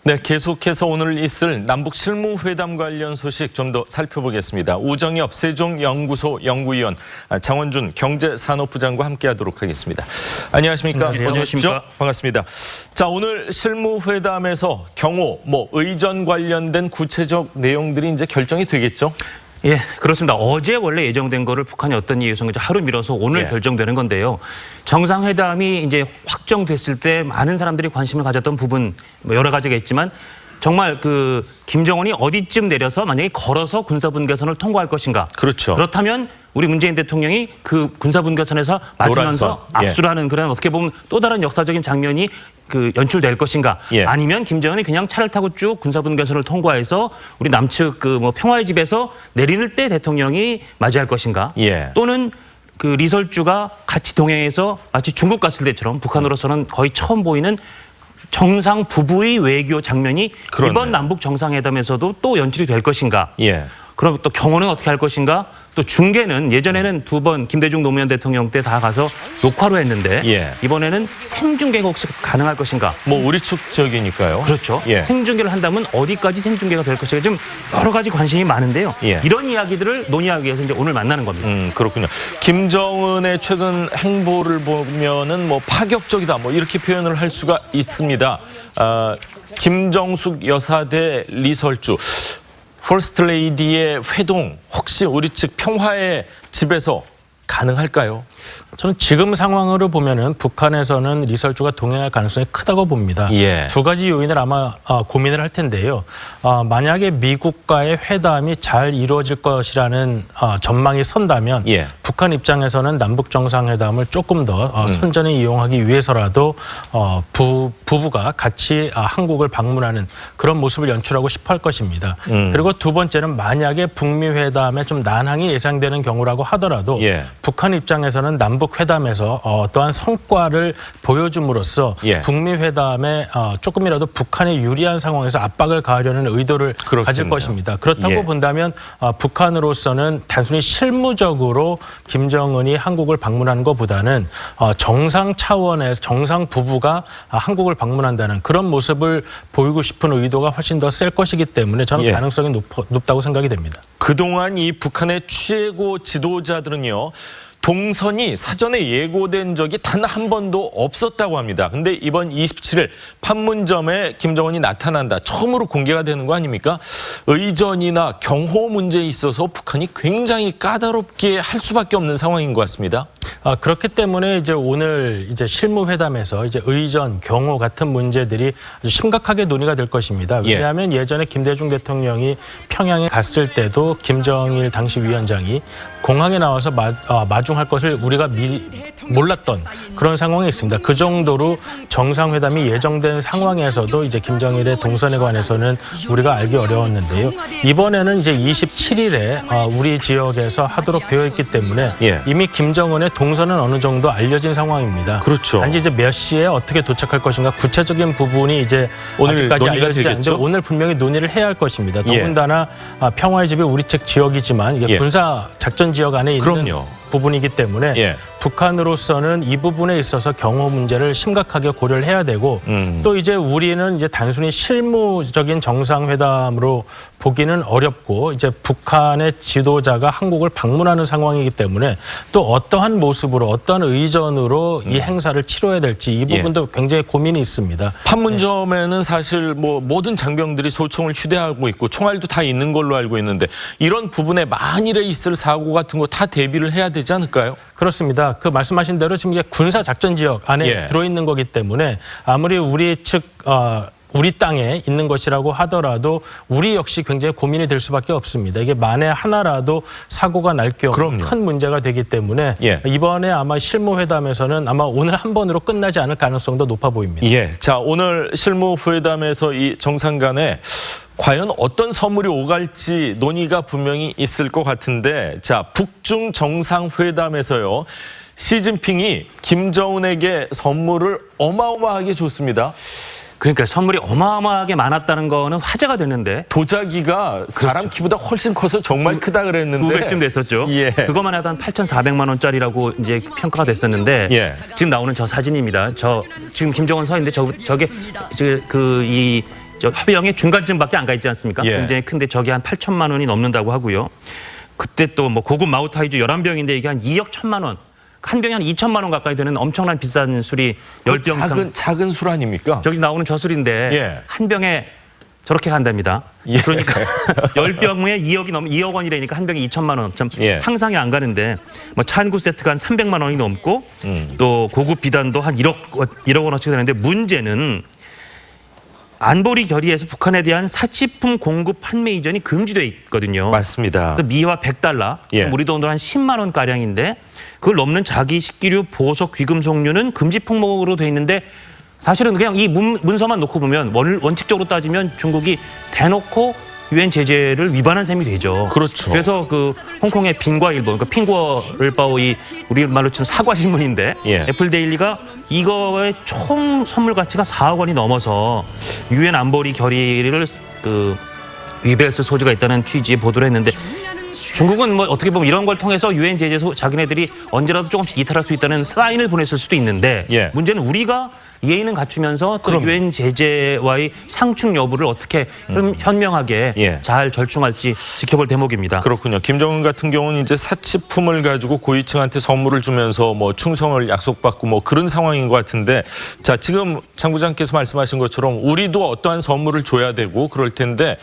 네, 계속해서 오늘 있을 남북 실무회담 관련 소식 좀 더 살펴보겠습니다. 우정엽 세종연구소 연구위원, 장원준 경제산업부장과 함께하도록 하겠습니다. 안녕하십니까? 안녕하세요. 어서 오십시오. 반갑습니다. 자, 오늘 실무회담에서 경호, 의전 관련된 구체적 내용들이 이제 결정이 되겠죠? 예, 그렇습니다. 어제 원래 예정된 거를 북한이 어떤 이유에서 하루 미뤄서 오늘 예. 결정되는 건데요. 정상회담이 이제 확정됐을 때 많은 사람들이 관심을 가졌던 부분 여러 가지가 있지만 정말 김정은이 어디쯤 내려서 만약에 걸어서 군사분계선을 통과할 것인가. 그렇죠. 그렇다면 우리 문재인 대통령이 그 군사분계선에서 맞으면서 노란선. 압수를 하는 그런 어떻게 보면 또 다른 역사적인 장면이 연출될 것인가. 예. 아니면 김정은이 그냥 차를 타고 쭉 군사분계선을 통과해서 우리 남측 평화의 집에서 내리는 때 대통령이 맞이할 것인가. 예. 또는 리설주가 같이 동행해서 마치 중국 갔을 때처럼 북한으로서는 거의 처음 보이는 정상 부부의 외교 장면이 그렇네. 이번 남북 정상회담에서도 또 연출이 될 것인가. 예. 그럼 또 경호는 어떻게 할 것인가? 또 중계는 예전에는 2번 김대중 노무현 대통령 때 다 가서 녹화로 했는데 예. 이번에는 생중계가 혹시 가능할 것인가? 우리 측 지역이니까요. 그렇죠. 예. 생중계를 한다면 어디까지 생중계가 될 것인가? 좀 여러 가지 관심이 많은데요. 예. 이런 이야기들을 논의하기 위해서 이제 오늘 만나는 겁니다. 그렇군요. 김정은의 최근 행보를 보면은 파격적이다 이렇게 표현을 할 수가 있습니다. 김정숙 여사 대 리설주. 퍼스트 레이디의 회동 혹시 우리 측 평화의 집에서 가능할까요? 저는 지금 상황으로 보면은 북한에서는 리설주가 동행할 가능성이 크다고 봅니다. 예. 두 가지 요인을 아마 고민을 할 텐데요. 만약에 미국과의 회담이 잘 이루어질 것이라는 전망이 선다면 예. 북한 입장에서는 남북 정상회담을 조금 더 선전에 이용하기 위해서라도 부부가 같이 한국을 방문하는 그런 모습을 연출하고 싶어 할 것입니다. 그리고 두 번째는 만약에 북미 회담에 좀 난항이 예상되는 경우라고 하더라도 예. 북한 입장에서는 남북 회담에서 어떠한 성과를 보여줌으로써 예. 북미 회담에 조금이라도 북한에 유리한 상황에서 압박을 가하려는 의도를 그렇겠네요. 가질 것입니다. 그렇다고 예. 본다면 북한으로서는 단순히 실무적으로 김정은이 한국을 방문하는 것보다는 정상 차원에서 정상 부부가 한국을 방문한다는 그런 모습을 보이고 싶은 의도가 훨씬 더 셀 것이기 때문에 저는 예. 가능성이 높다고 생각이 됩니다. 그동안 이 북한의 최고 지도자들은요. 동선이 사전에 예고된 적이 단 한 번도 없었다고 합니다. 근데 이번 27일 판문점에 김정은이 나타난다. 처음으로 공개가 되는 거 아닙니까? 의전이나 경호 문제에 있어서 북한이 굉장히 까다롭게 할 수밖에 없는 상황인 것 같습니다. 그렇기 때문에 오늘 실무회담에서 의전, 경호 같은 문제들이 아주 심각하게 논의가 될 것입니다. 왜냐하면 예전에 김대중 대통령이 평양에 갔을 때도 김정일 당시 위원장이 공항에 나와서 마중할 것을 우리가 미리 몰랐던 그런 상황이 있습니다. 그 정도로 정상회담이 예정된 상황에서도 김정일의 동선에 관해서는 우리가 알기 어려웠는데요. 이번에는 27일에 우리 지역에서 하도록 되어 있기 때문에 예. 이미 김정은의 동선은 어느 정도 알려진 상황입니다. 그렇죠. 단지 몇 시에 어떻게 도착할 것인가 구체적인 부분이 오늘 아직까지 논의가 알려지지 않는데 되겠죠? 오늘 분명히 논의를 해야 할 것입니다. 예. 더군다나 평화의 집이 우리 측 지역이지만 이게 예. 군사 작전 지역 안에 있는 그럼요. 부분이기 때문에 예. 북한으로서는 이 부분에 있어서 경호 문제를 심각하게 고려를 해야 되고 또 우리는 단순히 실무적인 정상회담으로 보기는 어렵고 북한의 지도자가 한국을 방문하는 상황이기 때문에 또 어떠한 모습으로 어떠한 의전으로 이 행사를 치러야 될지 이 부분도 굉장히 고민이 있습니다. 판문점에는 사실 모든 장병들이 소총을 휴대하고 있고 총알도 다 있는 걸로 알고 있는데 이런 부분에 만일에 있을 사고 같은 거 다 대비를 해야 되지 않을까요? 그렇습니다. 그 말씀하신 대로 지금 이게 군사 작전 지역 안에 예. 들어있는 거기 때문에 아무리 우리 측 우리 땅에 있는 것이라고 하더라도 우리 역시 굉장히 고민이 될 수밖에 없습니다. 이게 만에 하나라도 사고가 날 경우 큰 문제가 되기 때문에 예. 이번에 아마 실무회담에서는 아마 오늘 한 번으로 끝나지 않을 가능성도 높아 보입니다. 예. 자, 오늘 실무회담에서 이 정상 간에 과연 어떤 선물이 오갈지 논의가 분명히 있을 것 같은데 자, 북중 정상회담에서요. 시진핑이 김정은에게 선물을 어마어마하게 줬습니다. 그러니까 선물이 어마어마하게 많았다는 거는 화제가 됐는데 도자기가 사람 키보다 훨씬 커서 정말 크다 그랬는데 900쯤 됐었죠. 예. 그것만 해도 한 8,400만 원짜리라고 이제 평가가 됐었는데 지금 나오는 저 사진입니다. 지금 김정은 서 있는데 저게 이 저 협의형의 중간쯤밖에 안 가 있지 않습니까? 예. 굉장히 큰데 저게 한 8천만 원이 넘는다고 하고요. 그때 또 뭐 고급 마우타이주 11병인데 이게 한 2억 1천만 원. 한 병에 한 2천만 원 가까이 되는 엄청난 비싼 술이 10병 이상. 작은 술 아닙니까? 저기 나오는 저 술인데 예. 한 병에 저렇게 간답니다. 예. 그러니까 10병에 2억 원이라니까 한 병에 2천만 원. 참 예. 상상이 안 가는데 뭐 찬구 세트가 한 300만 원이 넘고 또 고급 비단도 한 1억 원어치 되는데 문제는 안보리 결의에서 북한에 대한 사치품 공급 판매 이전이 금지돼 있거든요. 맞습니다. 그래서 미화 100달러, 예. 우리 돈으로 한 10만 원 가량인데 그걸 넘는 자기 식기류, 보석, 귀금속류는 금지 품목으로 돼 있는데 사실은 그냥 이 문서만 놓고 보면 원칙적으로 따지면 중국이 대놓고 유엔 제재를 위반한 셈이 되죠. 그렇죠. 그래서 그 홍콩의 빈과일보, 그러니까 핑거일바오이 우리말로 치면 사과 신문인데 예. 애플데일리가 이거의 총 선물 가치가 4억 원이 넘어서 유엔 안보리 결의를 그 위배했을 소지가 있다는 취지의 보도를 했는데 중국은 뭐 어떻게 보면 이런 걸 통해서 유엔 제재에서 자기네들이 언제라도 조금씩 이탈할 수 있다는 사인을 보냈을 수도 있는데 예. 문제는 우리가 예의는 갖추면서 또 유엔 제재와의 상충 여부를 어떻게 현명하게 예. 잘 절충할지 지켜볼 대목입니다. 그렇군요. 김정은 같은 경우는 이제 사치품을 가지고 고위층한테 선물을 주면서 뭐 충성을 약속받고 뭐 그런 상황인 것 같은데 자, 지금 장 부장께서 말씀하신 것처럼 우리도 어떠한 선물을 줘야 되고 그럴 텐데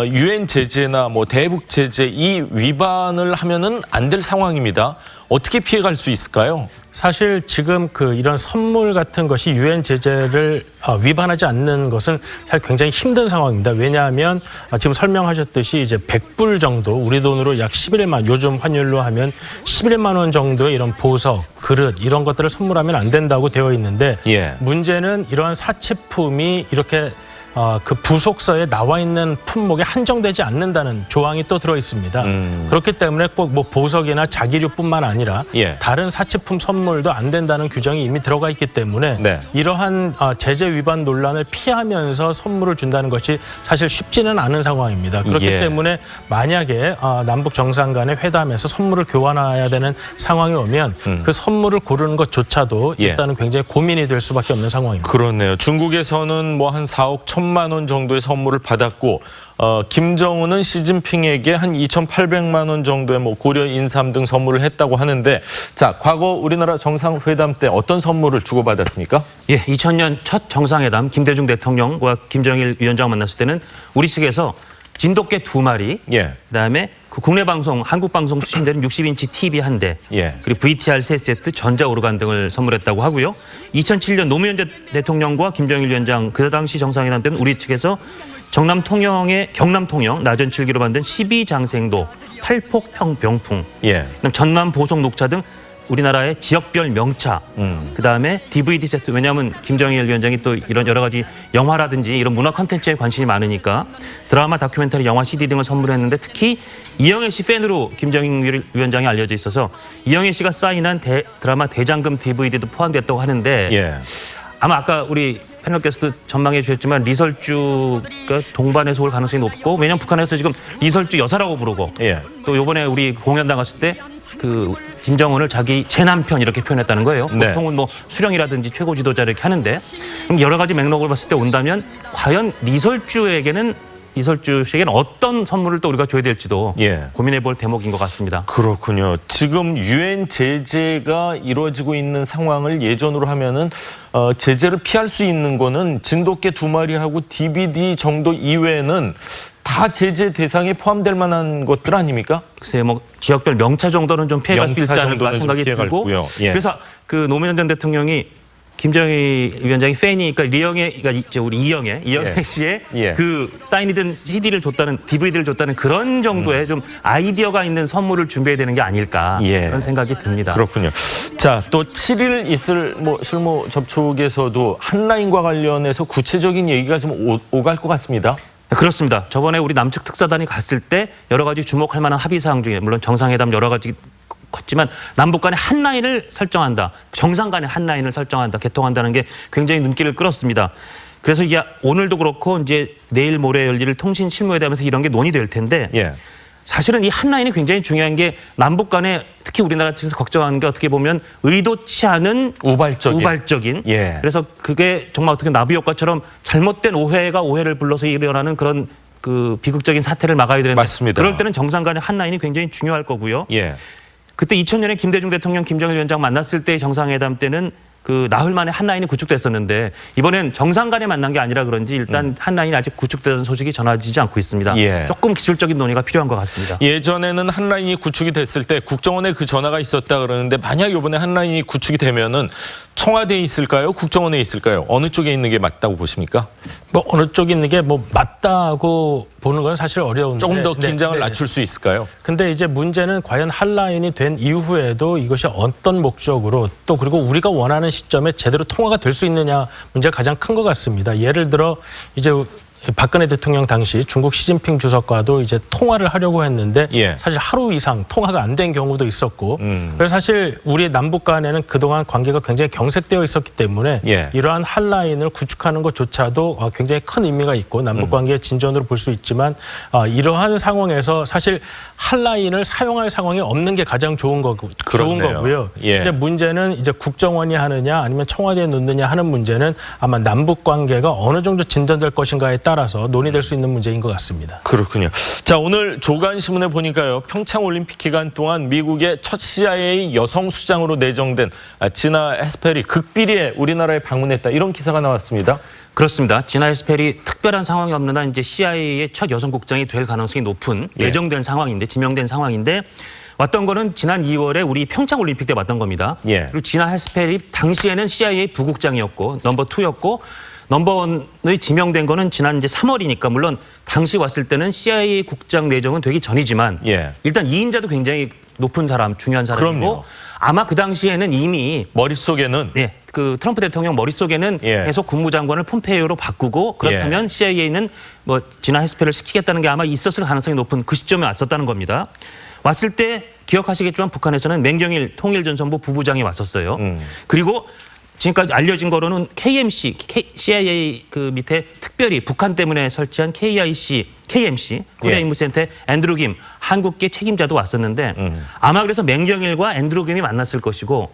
유엔 제재나 뭐 대북 제재 이 위반을 하면은 안 될 상황입니다. 어떻게 피해갈 수 있을까요? 사실 지금 이런 선물 같은 것이 유엔 제재를 위반하지 않는 것은 사실 굉장히 힘든 상황입니다. 왜냐하면 지금 설명하셨듯이 이제 100불 정도 우리 돈으로 약 11만 요즘 환율로 하면 11만 원 정도의 이런 보석, 그릇 이런 것들을 선물하면 안 된다고 되어 있는데 예. 문제는 이러한 사치품이 이렇게 그 부속서에 나와 있는 품목에 한정되지 않는다는 조항이 또 들어 있습니다. 그렇기 때문에 꼭 뭐 보석이나 자기류뿐만 아니라 예. 다른 사치품 선물도 안 된다는 규정이 이미 들어가 있기 때문에 네. 이러한 제재 위반 논란을 피하면서 선물을 준다는 것이 사실 쉽지는 않은 상황입니다. 그렇기 예. 때문에 만약에 남북 정상 간의 회담에서 선물을 교환해야 되는 상황이 오면 그 선물을 고르는 것조차도 예. 일단은 굉장히 고민이 될 수밖에 없는 상황입니다. 그렇네요. 중국에서는 뭐 한 4억 1천만 원 정도의 선물을 받았고 김정은은 시진핑에게 한 2,800만 원 정도의 뭐 고려 인삼 등 선물을 했다고 하는데 자, 과거 우리나라 정상회담 때 어떤 선물을 주고받았습니까? 예, 2000년 첫 정상회담 김대중 대통령과 김정일 위원장 만났을 때는 우리 측에서 진돗개 2마리, 예. 그다음에 그 국내 방송, 한국 방송 수신되는 60인치 TV 1대, 예. 그리고 VTR 3세트, 전자 오르간 등을 선물했다고 하고요. 2007년 노무현 병과 김정일 위원장 그 당시 정상회담 때는 우리 측에서 경남 통영 나전 7기로 만든 12장생도 8폭 병풍, 예. 그다음 전남 보석 녹차 등 우리나라의 지역별 명차, 그다음에 DVD 세트. 왜냐하면 김정일 위원장이 또 이런 여러 가지 영화라든지 이런 문화 콘텐츠에 관심이 많으니까 드라마, 다큐멘터리, 영화 CD 등을 선물했는데 특히 이영애 씨 팬으로 김정일 위원장이 알려져 있어서 이영애 씨가 사인한 드라마 대장금 DVD도 포함됐다고 하는데 예. 아마 아까 우리 패널께서도 전망해 주셨지만 리설주가 동반해서 올 가능성이 높고 왜냐하면 북한에서 지금 리설주 여사라고 부르고 예. 또 이번에 우리 공연 나갔을 때 그 김정은을 자기 제 남편 이렇게 표현했다는 거예요. 네. 보통은 뭐 수령이라든지 최고 지도자 이렇게 하는데 그럼 여러 가지 맥락을 봤을 때 온다면 과연 이설주 씨에게는 어떤 선물을 또 우리가 줘야 될지도 예. 고민해 볼 대목인 것 같습니다. 그렇군요. 지금 유엔 제재가 이루어지고 있는 상황을 예전으로 하면은 제재를 피할 수 있는 거는 진돗개 2마리하고 DVD 정도 이외에는 다 제재 대상에 포함될 만한 것들 아닙니까? 글쎄 뭐 지역별 명차 정도는 좀 피해갈 수 있지 명차 않을까 정도는 생각이 좀 들고 피해갈고요. 예. 그래서 그 노무현 전 대통령이 김정일 위원장이 팬이니까 그러니까 이제 우리 이영애 예. 씨의 예. 그 사인이든 CD를 줬다는 DVD를 줬다는 그런 정도의 좀 아이디어가 있는 선물을 준비해야 되는 게 아닐까 예. 그런 생각이 듭니다. 그렇군요. 자, 또 7일 있을 뭐 실무 접촉에서도 한라인과 관련해서 구체적인 얘기가 좀 오갈 것 같습니다. 그렇습니다. 저번에 우리 남측 특사단이 갔을 때 여러 가지 주목할 만한 합의 사항 중에 물론 정상회담 여러 가지 컸지만 남북 간의 한 라인을 설정한다. 정상 간의 한 라인을 설정한다. 개통한다는 게 굉장히 눈길을 끌었습니다. 그래서 이게 오늘도 그렇고 이제 내일 모레 열릴 통신 실무회담에서 이런 게 논의될 텐데 예. 사실은 이 한 라인이 굉장히 중요한 게 남북 간에 특히 우리나라 측에서 걱정하는 게 어떻게 보면 의도치 않은 우발적인 예. 그래서 그게 정말 어떻게 나비 효과처럼 잘못된 오해가 오해를 불러서 일어나는 그런 그 비극적인 사태를 막아야 되는데 맞습니다. 그럴 때는 정상 간의 한 라인이 굉장히 중요할 거고요. 예. 그때 2000년에 김대중 대통령, 김정일 위원장 만났을 때 정상회담 때는 그 나흘 만에 한 라인이 구축됐었는데 이번엔 정상 간에 만난 게 아니라 그런지 일단 한 라인이 아직 구축되는 소식이 전해지지 않고 있습니다. 예. 조금 기술적인 논의가 필요한 것 같습니다. 예전에는 한 라인이 구축이 됐을 때 국정원에 그 전화가 있었다 그러는데 만약 이번에 한 라인이 구축이 되면은 청와대에 있을까요? 국정원에 있을까요? 어느 쪽에 있는 게 맞다고 보십니까? 뭐 어느 쪽에 있는 게 뭐 맞다고 보는 건 사실 어려운데 조금 더 긴장을 낮출 수 있을까요? 근데 이제 문제는 과연 한 라인이 된 이후에도 이것이 어떤 목적으로 또 그리고 우리가 원하는 시점에 제대로 통화가 될 수 있느냐 문제가 가장 큰 것 같습니다. 예를 들어 이제 박근혜 대통령 당시 중국 시진핑 주석과도 이제 통화를 하려고 했는데 예. 사실 하루 이상 통화가 안 된 경우도 있었고 그래서 사실 우리 남북 간에는 그동안 관계가 굉장히 경색되어 있었기 때문에 예. 이러한 한 라인을 구축하는 것조차도 굉장히 큰 의미가 있고 남북 관계의 진전으로 볼 수 있지만 이러한 상황에서 사실 한 라인을 사용할 상황이 없는 게 가장 좋은 거고요. 예. 이제 문제는 이제 국정원이 하느냐 아니면 청와대에 놓느냐 하는 문제는 아마 남북 관계가 어느 정도 진전될 것인가에 따라서 논의될 수 있는 문제인 것 같습니다. 그렇군요. 자, 오늘 조간신문에 보니까요. 평창올림픽 기간 동안 미국의 첫 CIA 여성 수장으로 내정된 지나 헤스펠이 극비리에 우리나라에 방문했다. 이런 기사가 나왔습니다. 그렇습니다. 지나 헤스펠이 특별한 상황이 없는 한 이제 CIA의 첫 여성 국장이 될 가능성이 높은 예. 예정된 상황인데 지명된 상황인데 왔던 거는 지난 2월에 우리 평창올림픽 때 왔던 겁니다. 예. 그리고 지나 헤스펠이 당시에는 CIA 부국장이었고 넘버 2였고 넘버 1의 지명된 거는 지난 이제 3월이니까 물론 당시 왔을 때는 CIA 국장 내정은 되기 전이지만 예. 일단 2인자도 굉장히 높은 사람, 중요한 사람이고 그럼요. 아마 그 당시에는 이미 머릿속에는 네, 그 트럼프 대통령 머릿속에는 예. 계속 국무장관을 폼페이오로 바꾸고 그렇다면 예. CIA는 뭐 지나 헤스펠을 시키겠다는 게 아마 있었을 가능성이 높은 그 시점에 왔었다는 겁니다. 왔을 때 기억하시겠지만 북한에서는 맹경일 통일전선부 부부장이 왔었어요. 그리고 지금까지 알려진 거로는 KMC, CIA 그 밑에 특별히 북한 때문에 설치한 KMC, 코리아 예. 임무센터의 앤드루 김 한국계 책임자도 왔었는데 아마 그래서 맹경일과 앤드루 김이 만났을 것이고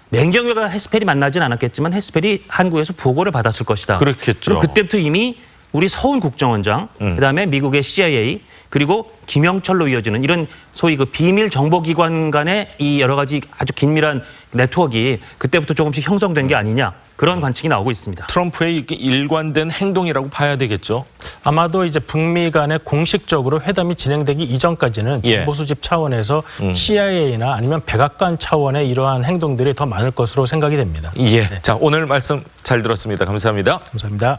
맹경일과 헤스펠이 만나진 않았겠지만 헤스펠이 한국에서 보고를 받았을 것이다. 그렇겠죠. 그럼 그때부터 이미 우리 서훈 국정원장, 그다음에 미국의 CIA 그리고 김영철로 이어지는 이런 소위 그 비밀 정보기관 간의 이 여러 가지 아주 긴밀한 네트워크가 그때부터 조금씩 형성된 게 아니냐 그런 관측이 나오고 있습니다. 트럼프의 일관된 행동이라고 봐야 되겠죠. 아마도 이제 북미 간에 공식적으로 회담이 진행되기 이전까지는 예. 정보 수집 차원에서 CIA나 아니면 백악관 차원의 이러한 행동들이 더 많을 것으로 생각이 됩니다. 예. 자, 오늘 말씀 잘 들었습니다. 감사합니다. 감사합니다.